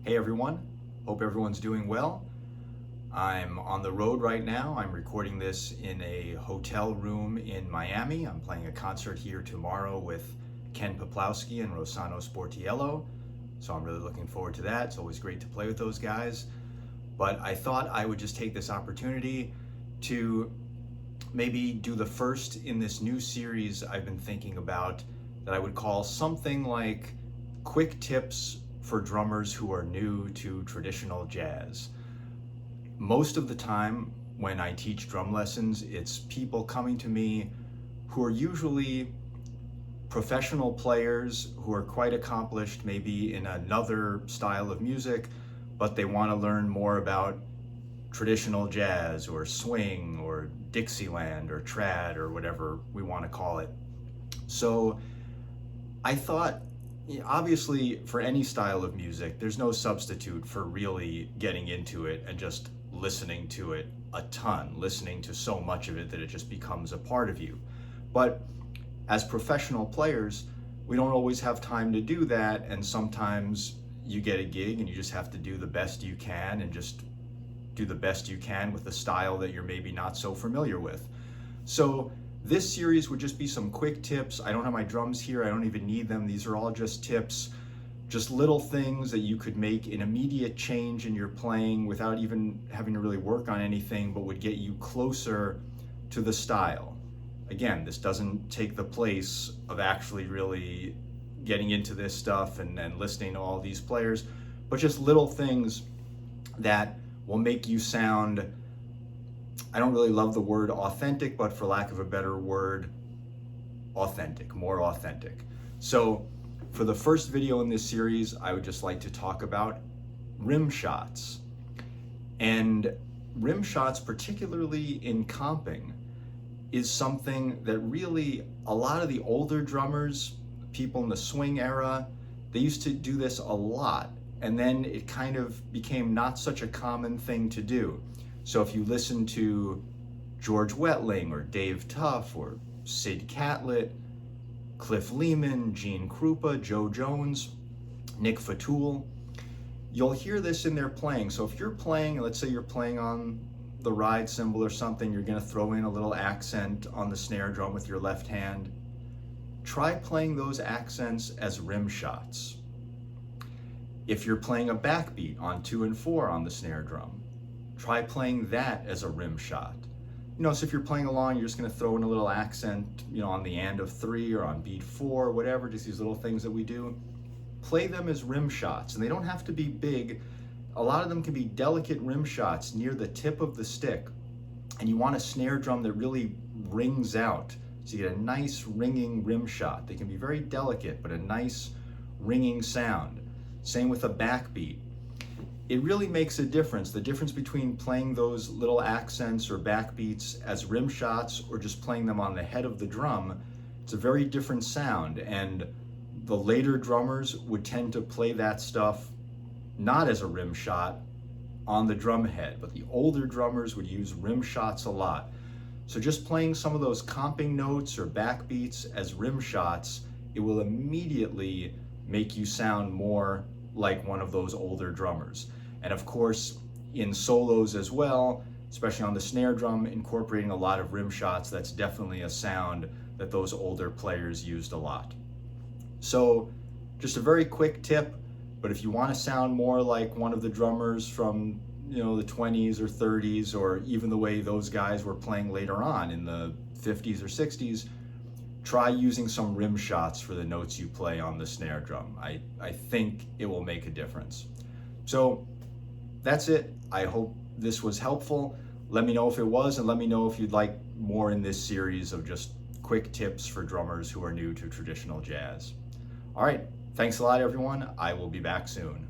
Hey everyone, hope everyone's doing well. I'm on the road right now. I'm recording this in a hotel room in Miami. I'm playing a concert here tomorrow with Ken Peplowski and Rossano Sportiello, so I'm really looking forward to that. It's always great to play with those guys. But I thought I would just take this opportunity to maybe do the first in this new series I've been thinking about that I would call something like Quick Tips for Drummers Who Are New to Traditional Jazz. Most of the time when I teach drum lessons, it's people coming to me who are usually professional players who are quite accomplished, maybe in another style of music, but they want to learn more about traditional jazz or swing or Dixieland or trad or whatever we want to call it. So I thought, obviously for any style of music, there's no substitute for really getting into it and just listening to it a ton, listening to so much of it that it just becomes a part of you. But as professional players, we don't always have time to do that, and sometimes you get a gig and you just have to do the best you can and just do the best you can with a style that you're maybe not so familiar with. So this series would just be some quick tips. I don't have my drums here, I don't even need them. These are all just tips, just little things that you could make an immediate change in your playing without even having to really work on anything, but would get you closer to the style. Again, this doesn't take the place of actually really getting into this stuff and listening to all these players, but just little things that will make you sound, I don't really love the word authentic, but for lack of a better word, authentic, more authentic. So for the first video in this series, I would just like to talk about rim shots. And rim shots, particularly in comping, is something that really a lot of the older drummers, people in the swing era, they used to do this a lot. And then it kind of became not such a common thing to do. So if you listen to George Wettling or Dave Tuff or Sid Catlett, Cliff Lehman, Gene Krupa, Jones, Nick Fatool, you'll hear this in their playing. So if you're playing, let's say you're playing on the ride cymbal or something, you're gonna throw in a little accent on the snare drum with your left hand. Try playing those accents as rim shots. If you're playing a backbeat on 2 and 4 on the snare drum, try playing that as a rim shot. So if you're playing along, you're just gonna throw in a little accent, on the and of 3 or on beat 4, whatever, just these little things that we do. Play them as rim shots, and they don't have to be big. A lot of them can be delicate rim shots near the tip of the stick. And you want a snare drum that really rings out. So you get a nice ringing rim shot. They can be very delicate, but a nice ringing sound. Same with a backbeat. It really makes a difference. The difference between playing those little accents or backbeats as rim shots or just playing them on the head of the drum, it's a very different sound. And the later drummers would tend to play that stuff not as a rim shot on the drum head, but the older drummers would use rim shots a lot. So just playing some of those comping notes or backbeats as rim shots, it will immediately make you sound more like one of those older drummers. And of course, in solos as well, especially on the snare drum, incorporating a lot of rim shots, that's definitely a sound that those older players used a lot. So just a very quick tip, but if you want to sound more like one of the drummers from the 20s or 30s, or even the way those guys were playing later on in the 50s or 60s, try using some rim shots for the notes you play on the snare drum. I think it will make a difference. So that's it. I hope this was helpful. Let me know if it was, and let me know if you'd like more in this series of just quick tips for drummers who are new to traditional jazz. All right, thanks a lot, everyone. I will be back soon.